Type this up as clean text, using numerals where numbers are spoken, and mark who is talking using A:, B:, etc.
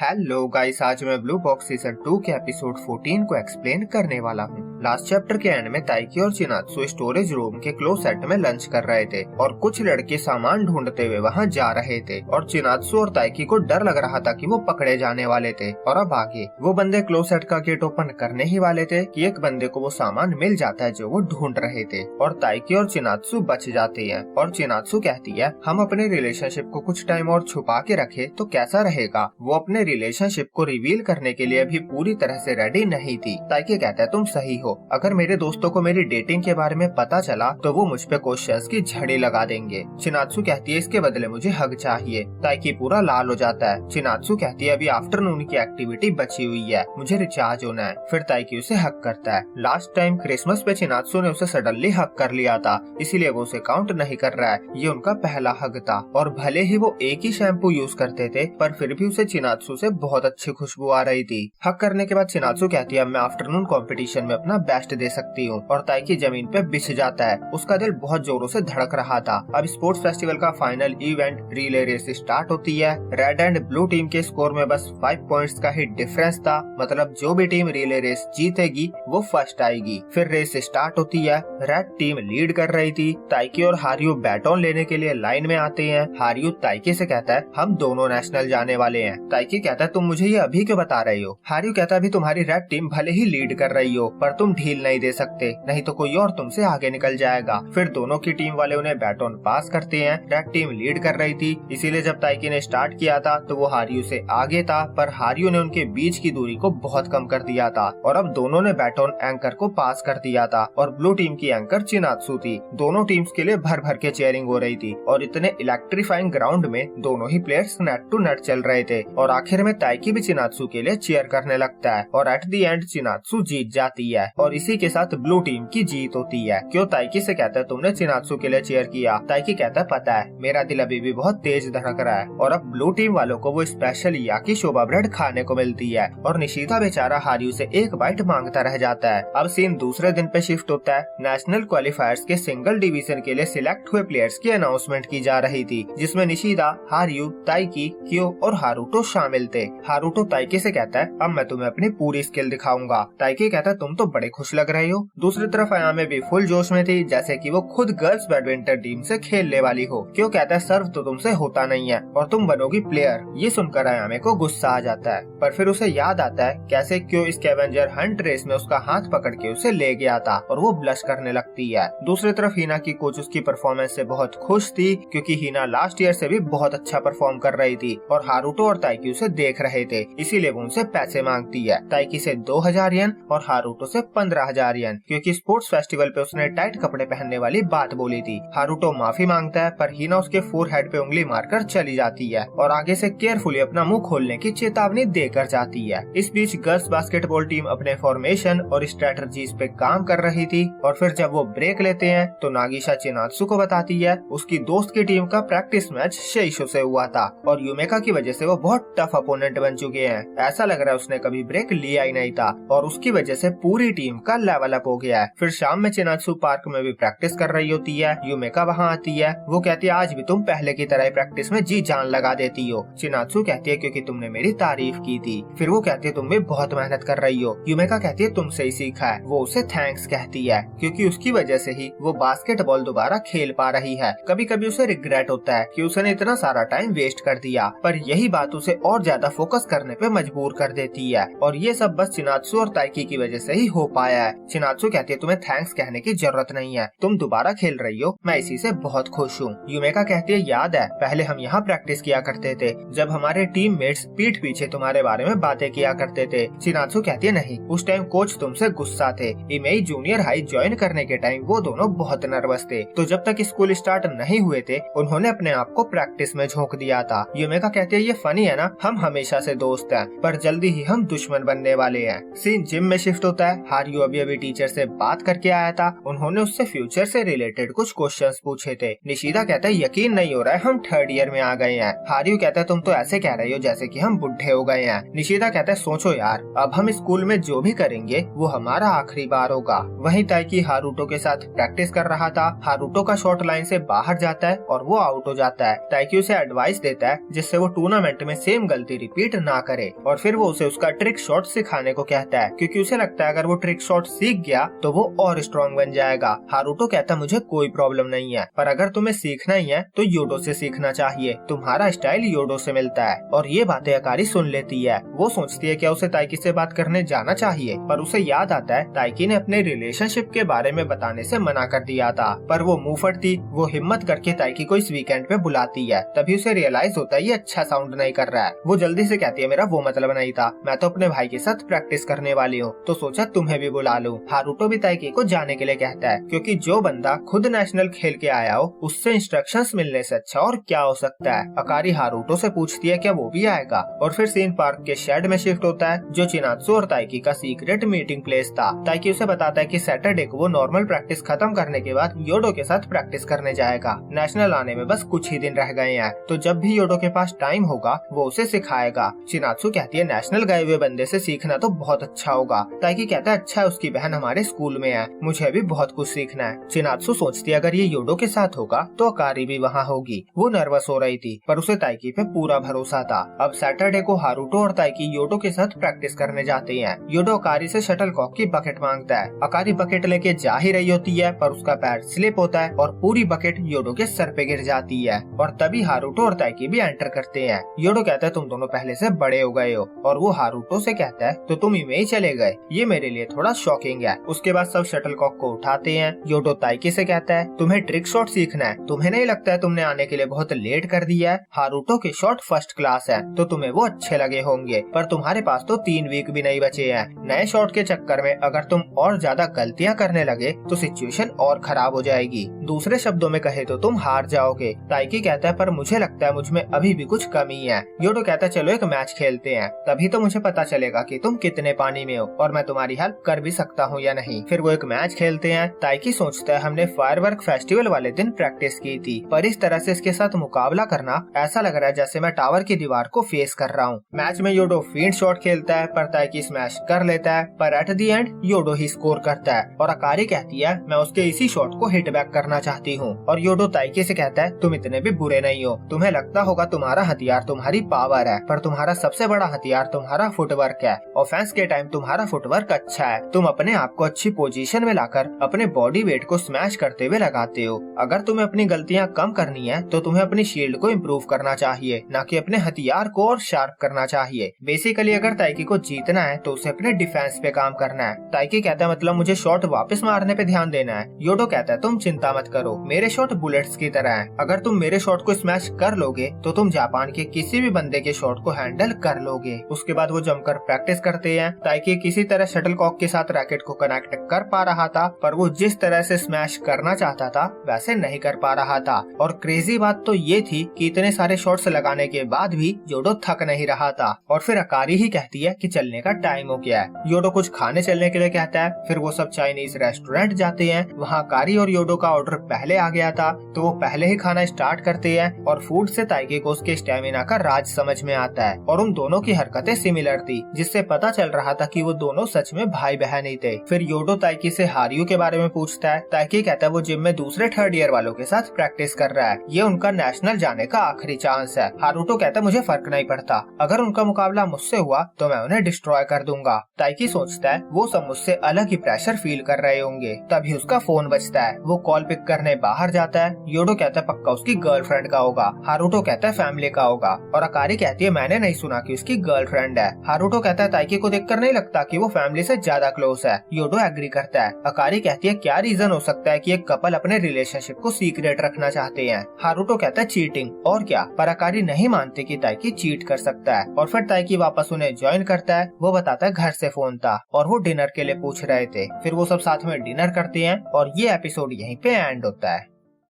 A: Hello guys, आज मैं blue box season 2 के एपिसोड 14 को एक्सप्लेन करने वाला हूँ। लास्ट चैप्टर के एंड में ताइकी और चिनात्सु स्टोरेज रूम के क्लोसेट में लंच कर रहे थे और कुछ लड़के सामान ढूंढते हुए वहाँ जा रहे थे और चिनात्सु और ताइकी को डर लग रहा था कि वो पकड़े जाने वाले थे। और अब आगे वो बंदे क्लोसेट का गेट ओपन करने ही वाले थे कि एक बंदे को वो सामान मिल जाता है जो वो ढूंढ रहे थे और ताइकी और चिनात्सु बच जाते हैं। और चिनात्सु कहती है हम अपने रिलेशनशिप को कुछ टाइम और छुपा के रखे तो कैसा रहेगा। वो अपने रिलेशनशिप को रिवील करने के लिए अभी पूरी तरह से रेडी नहीं थी। ताइकी कहता है तुम सही हो, अगर मेरे दोस्तों को मेरी डेटिंग के बारे में पता चला तो वो मुझ पे क्वेश्चंस की झड़ी लगा देंगे। चिनात्सु कहती है इसके बदले मुझे हग चाहिए। ताइकी पूरा लाल हो जाता है। चिनात्सु कहती है अभी आफ्टरनून की एक्टिविटी बची हुई है, मुझे रिचार्ज होना है। फिर ताइकी उसे हग करता है। लास्ट टाइम क्रिसमस पे चिनात्सु ने उसे सडनली हग कर लिया था, इसीलिए वो उसे काउंट नहीं कर रहा है। ये उनका पहला हग था और भले ही वो एक ही शैम्पू यूज करते थे पर फिर भी उसे चिनात्सु से बहुत अच्छी खुशबू आ रही थी। हक करने के बाद चिनात्सु कहती है मैं आफ्टरनून कंपटीशन में अपना बेस्ट दे सकती हूँ और ताइकी जमीन पे बिछ जाता है। उसका दिल बहुत जोरों से धड़क रहा था। अब स्पोर्ट्स फेस्टिवल का final event relay race start होती है। रेड एंड ब्लू टीम के स्कोर में बस 5 पॉइंट्स का ही डिफरेंस था, मतलब जो भी टीम रिले रेस जीतेगी वो फर्स्ट आएगी। फिर रेस स्टार्ट होती है। रेड टीम लीड कर रही थी। ताइकी और हारियो बैटन लेने के लिए लाइन में आते हैं। हारियो ताइकी से कहता है हम दोनों नेशनल जाने वाले हैं। ताइकी कहता है तुम मुझे ये अभी क्यों बता रहे हो। हारियो कहता है अभी तुम्हारी रेड टीम भले ही लीड कर रही हो पर तुम ढील नहीं दे सकते, नहीं तो कोई और तुमसे आगे निकल जाएगा। फिर दोनों की टीम वाले उन्हें बैटन पास करते हैं। रेड टीम लीड कर रही थी, इसीलिए जब ताइकी ने स्टार्ट किया था तो वो हारियो से आगे था, पर हारियो ने उनके बीच की दूरी को बहुत कम कर दिया था और अब दोनों ने बैटन एंकर को पास कर दिया था। और ब्लू टीम की एंकर चिनात्सु थी। दोनों टीम्स के लिए भर भर के चेयरिंग हो रही थी और इतने इलेक्ट्रीफाइंग ग्राउंड में दोनों ही प्लेयर्स नेट टू नेट चल रहे थे। और आखिर में ताइकी भी चिनात्सु के लिए चीयर करने लगता है और एट दी एंड चिनात्सु जीत जाती है और इसी के साथ ब्लू टीम की जीत होती है। क्यों ताइकी से कहता है तुमने चिनात्सु के लिए चीयर किया। ताइकी कहता है पता है मेरा दिल अभी भी बहुत तेज धड़क रहा है। और अब ब्लू टीम वालों को वो स्पेशल याकी शोभा ब्रेड खाने को मिलती है और निशिता बेचारा हारियो से एक बाइट मांगता रह जाता है। अब सीन दूसरे दिन पे शिफ्ट होता है। नेशनल क्वालिफायर्स के सिंगल डिवीजन के लिए सिलेक्ट हुए प्लेयर्स की अनाउंसमेंट की जा रही थी, जिसमें निशिता, हारियो, ताइकी, क्यो और हारुतो शामिल थे। हारुतो ताइकी से कहता है अब मैं तुम्हें अपनी पूरी स्किल दिखाऊंगा। ताइकी कहता है तुम तो बड़े खुश लग रहे हो। दूसरी तरफ अयामे भी फुल जोश में थी, जैसे कि वो खुद गर्ल्स बैडमिंटन टीम से खेलने वाली हो। क्यों कहता है सर्व तो तुमसे होता नहीं है और तुम बनोगी प्लेयर। ये सुनकर अयामे को गुस्सा आ जाता है, पर फिर उसे याद आता है कैसे क्यों इस स्कैवेंजर हंट रेस में उसका हाथ पकड़ के उसे ले गया था और वो ब्लश करने लगती है। दूसरी तरफ हिना की कोच उसकी परफॉर्मेंस से बहुत खुश थी, क्योंकि हिना लास्ट ईयर से भी बहुत अच्छा परफॉर्म कर रही थी और हारुतो और ताइकी उसे देख रहे थे, इसीलिए वो उनसे पैसे मांगती है। ताइकी से 2000 येन और हारुतो से 15,000 येन, क्योंकि स्पोर्ट्स फेस्टिवल पे उसने टाइट कपड़े पहनने वाली बात बोली थी। हारुतो माफी मांगता है पर हिना उसके फोरहेड पे उंगली मारकर चली जाती है और आगे से केयरफुली अपना मुंह खोलने की चेतावनी देकर जाती है। इस बीच गर्ल्स बास्केटबॉल टीम अपने फॉर्मेशन और स्ट्रेटजीज पे काम कर रही थी और फिर जब वो ब्रेक लेते हैं तो नागिशा चिनात्सु को बताती है उसकी दोस्त की टीम का प्रैक्टिस मैच शेइशो से हुआ था और युमेका की वजह से वो बहुत टफ अपोनेंट बन चुके हैं। ऐसा लग रहा है उसने कभी ब्रेक लिया ही नहीं था और उसकी वजह से पूरी टीम का लेवल अप हो गया है। फिर शाम में चिनात्सु पार्क में भी प्रैक्टिस कर रही होती है। युमेका वहाँ आती है। वो कहती है आज भी तुम पहले की तरह प्रैक्टिस में जी जान लगा देती हो। चिनात्सु कहती है क्योंकि तुमने मेरी तारीफ की थी। फिर वो कहती है तुम भी बहुत मेहनत कर रही हो। युमेका कहती है तुमसे ही सीखा है। वो उसे थैंक्स कहती है क्योंकि उसकी वजह से ही वो बास्केटबॉल दोबारा खेल पा रही है। कभी कभी उसे रिग्रेट होता है कि उसने इतना सारा टाइम वेस्ट कर दिया, पर यही बात उसे और ज्यादा फोकस करने पे मजबूर कर देती है और ये सब बस चिनात्सु और ताइकी की वजह से ही हो पाया है। चिनात्सु कहती है तुम्हें थैंक्स कहने की जरूरत नहीं है, तुम दोबारा खेल रही हो, मैं इसी से बहुत खुश हूँ। युमेका कहती है याद है पहले हम यहाँ प्रैक्टिस किया करते थे जब हमारे टीममेट्स पीठ पीछे तुम्हारे बारे में बातें किया करते थे। चिनात्सु कहती है नहीं, उस टाइम कोच तुमसे गुस्सा थे। इमेई जूनियर हाई ज्वाइन करने के टाइम वो दोनों बहुत नर्वस थे, तो जब तक स्कूल स्टार्ट नहीं हुए थे उन्होंने अपने आप को प्रैक्टिस में झोंक दिया था। युमेका कहती है ये फनी है ना, हम हमेशा से दोस्त हैं पर जल्दी ही हम दुश्मन बनने वाले हैं। सीन जिम में शिफ्ट होता है। हारियो अभी अभी टीचर से बात करके आया था, उन्होंने उससे फ्यूचर से रिलेटेड कुछ क्वेश्चंस पूछे थे। निशिदा कहता है यकीन नहीं हो रहा है, हम 3rd ईयर में आ गए हैं। हारियो कहता है तुम तो ऐसे कह रही हो जैसे कि हम बुढ़े हो गए हैं। निशिदा कहता है सोचो यार, अब हम स्कूल में जो भी करेंगे वो हमारा आखिरी बार होगा। वहीं ताइकी हारुतो के साथ प्रैक्टिस कर रहा था। हारुतो का शॉट लाइन से बाहर जाता है और वो आउट हो जाता है। ताइकी उसे एडवाइस देता है जिससे वो टूर्नामेंट में सेम गलती रिपीट ना करे, और फिर वो उसे उसका ट्रिक शॉट सिखाने को कहता है, क्योंकि उसे लगता है अगर वो ट्रिक शॉट सीख गया तो वो और स्ट्रॉन्ग बन जाएगा। हारुतो कहता है मुझे कोई प्रॉब्लम नहीं है, पर अगर तुम्हें सीखना ही है तो योडो से सीखना चाहिए, तुम्हारा स्टाइल योडो से मिलता है। और ये बातें अकारी सुन लेती है। वो सोचती है क्या उसे ताइकी से बात करने जाना चाहिए, पर उसे याद आता है ताइकी ने अपने रिलेशनशिप के बारे में बताने से मना कर दिया था। पर वो मुंह फटती, वो हिम्मत करके ताइकी को इस वीकेंड पे बुलाती है। तभी उसे रियलाइज होता है ये अच्छा साउंड नहीं कर रहा है। वो जल्दी से कहती है मेरा वो मतलब नहीं था, मैं तो अपने भाई के साथ प्रैक्टिस करने वाली हूँ, तो सोचा तुम्हें भी बुला लूं। हारुतो भी ताइकी को जाने के लिए कहता है, क्योंकि जो बंदा खुद नेशनल खेल के आया हो उससे इंस्ट्रक्शंस मिलने से अच्छा और क्या हो सकता है। अकारी हारुतो से पूछती है क्या वो भी आएगा, और फिर सीन पार्क के शेड में शिफ्ट होता है जो चिनात्सु और ताइकी का सीक्रेट मीटिंग प्लेस था। ताइकी उसे बताता है कि सैटरडे को वो नॉर्मल प्रैक्टिस खत्म करने के बाद योडो के साथ प्रैक्टिस करने जाएगा। नेशनल आने में बस कुछ ही दिन रह गए हैं, तो जब भी योडो के पास टाइम होगा वो उसे सिखाएगा। चिनात्सु कहती है नेशनल गए हुए बंदे से सीखना तो बहुत अच्छा होगा। ताइकी कहता है अच्छा उसकी बहन हमारे स्कूल में है, मुझे भी बहुत कुछ सीखना है। चिनात्सु सोचती है अगर ये योडो के साथ होगा तो अकारी भी वहाँ होगी। वो नर्वस हो रही थी पर उसे ताइकी पे पूरा भरोसा था। अब सैटरडे को हारुतो और ताइकी योडो के साथ प्रैक्टिस करने जाते हैं। योडो अकारी से शटल कॉक की बकेट मांगता है। अकारी बकेट लेके जा ही रही होती है पर उसका पैर स्लिप होता है और पूरी बकेट योडो के सर पे गिर जाती है, और तभी हारुतो और ताइकी भी एंटर करते हैं। योडो कहता है तुम दोनों पहले से बड़े हो गए हो, और वो हारुतो से कहता है तो तुम इमेज चले गए, ये मेरे लिए थोड़ा शॉकिंग है। उसके बाद सब शटल कॉक को उठाते हैं। योडो ताइकी से कहता है तुम्हें ट्रिक शॉट सीखना है, तुम्हें नहीं लगता है तुमने आने के लिए बहुत लेट कर दिया है। हारुतो के शॉट फर्स्ट क्लास है तो तुम्हें वो अच्छे लगे होंगे, पर तुम्हारे पास तो 3 वीक भी नहीं बचे हैं। नए शॉट के चक्कर में अगर तुम और ज्यादा गलतियां करने लगे तो सिचुएशन और खराब हो जाएगी, दूसरे शब्दों में कहे तो तुम हार जाओगे। ताइकी कहता है पर मुझे लगता है मुझमें अभी भी कुछ कमी है। योडो कहता है चलो एक मैच खेलते हैं, तभी तो मुझे पता चलेगा कि तुम कितने पानी में हो और मैं तुम्हारी हेल्प कर भी सकता हूँ या नहीं। फिर वो एक मैच खेलते हैं। ताइकी सोचता है हमने फायरवर्क फेस्टिवल वाले दिन प्रैक्टिस की थी, पर इस तरह से इसके साथ मुकाबला करना ऐसा लग रहा है जैसे मैं टावर की दीवार को फेस कर रहा हूँ। मैच में योडो फील्ड शॉट खेलता है पर ताइकी स्मैश कर लेता है, पर एट द एंड योडो ही स्कोर करता है। और अकारी कहती है मैं उसके इसी शॉट को हिट बैक करना चाहती हूँ। और योडो ताइकी से कहता है तुम इतने भी बुरे नहीं हो, तुम्हें लगता होगा तुम्हारा हथियार तुम्हारी पावर है, पर तुम्हारा सबसे बड़ा हथियार तुम्हारा फुटवर्क है। ऑफेंस के टाइम तुम्हारा फुटवर्क अच्छा है, तुम अपने आप को अच्छी पोजीशन में लाकर अपने बॉडी वेट को स्मैश करते हुए लगाते हो। अगर तुम्हें अपनी गलतियां कम करनी है तो तुम्हें अपनी शील्ड को इम्प्रूव करना चाहिए, न कि अपने हथियार को और शार्प करना चाहिए। बेसिकली अगर ताइकी को जीतना है तो उसे अपने डिफेंस पे काम करना है। ताइकी कहता है मतलब मुझे शॉट वापस मारने पे ध्यान देना है। योडो कहता है तुम चिंता मत करो, मेरे शॉट बुलेट्स की तरह है, अगर तुम मेरे शॉट को स्मैश कर लोगे तो तुम जापान के किसी भी बंदे के शॉट को हैंडल कर लोगे। उसके बाद वो जमकर प्रैक्टिस करते हैं। ताइकी किसी तरह शटल कॉक के साथ रैकेट को कनेक्ट कर पा रहा था, पर वो जिस तरह से स्मैश करना चाहता था वैसे नहीं कर पा रहा था। और क्रेजी बात तो ये थी कि इतने सारे शॉट्स लगाने के बाद भी योडो थक नहीं रहा था। और फिर अकारी ही कहती है कि चलने का टाइम हो गया है। योडो कुछ खाने चलने के लिए कहता है। फिर वो सब चाइनीज रेस्टोरेंट जाते हैं। वहाँ अकारी और योडो का ऑर्डर पहले आ गया था तो वो पहले ही खाना स्टार्ट करते हैं, और फूड से ताइकी को उसके स्टेमिना का राज समझ में आता है। और उन दोनों की हरकतें सिमिलर थी, जिससे पता चल रहा था कि वो दोनों सच में भाई बहन ही थे। फिर योडो ताइकी से हारियो के बारे में पूछता है। ताइकी कहता है वो जिम में दूसरे 3rd ईयर वालों के साथ प्रैक्टिस कर रहा है, ये उनका नेशनल जाने का आखिरी चांस है। हारुतो कहता है मुझे फर्क नहीं पड़ता, अगर उनका मुकाबला मुझसे हुआ तो मैं उन्हें डिस्ट्रॉय कर दूंगा। ताइकी सोचता है वो सब मुझसे अलग ही प्रेशर फील कर रहे होंगे। तभी उसका फोन बजता है। वो कॉल पिक करने बाहर जाता है। योडो कहता है पक्का उसकी गर्लफ्रेंड का होगा। हारुतो कहता है फैमिली का होगा, और अकारी कहती है मैंने नहीं सुना कि उसकी गर्लफ्रेंड है। हारुतो कहता है ताइकी को देखकर नहीं लगता कि वो फैमिली से ज्यादा क्लोज है। योडो एग्री करता है। अकारी कहती है क्या रीजन हो सकता है कि एक कपल अपने रिलेशनशिप को सीक्रेट रखना चाहते हैं। हारुतो कहता है चीटिंग, और क्या, पर अकारी नहीं मानते कि ताइकी चीट कर सकता है। और फिर ताइकी वापस उन्हें ज्वाइन करता है। वो बताता है घर से फोन था और वो डिनर के लिए पूछ रहे थे। फिर वो सब साथ में डिनर करते हैं और ये एपिसोड यहीं पे एंड होता है।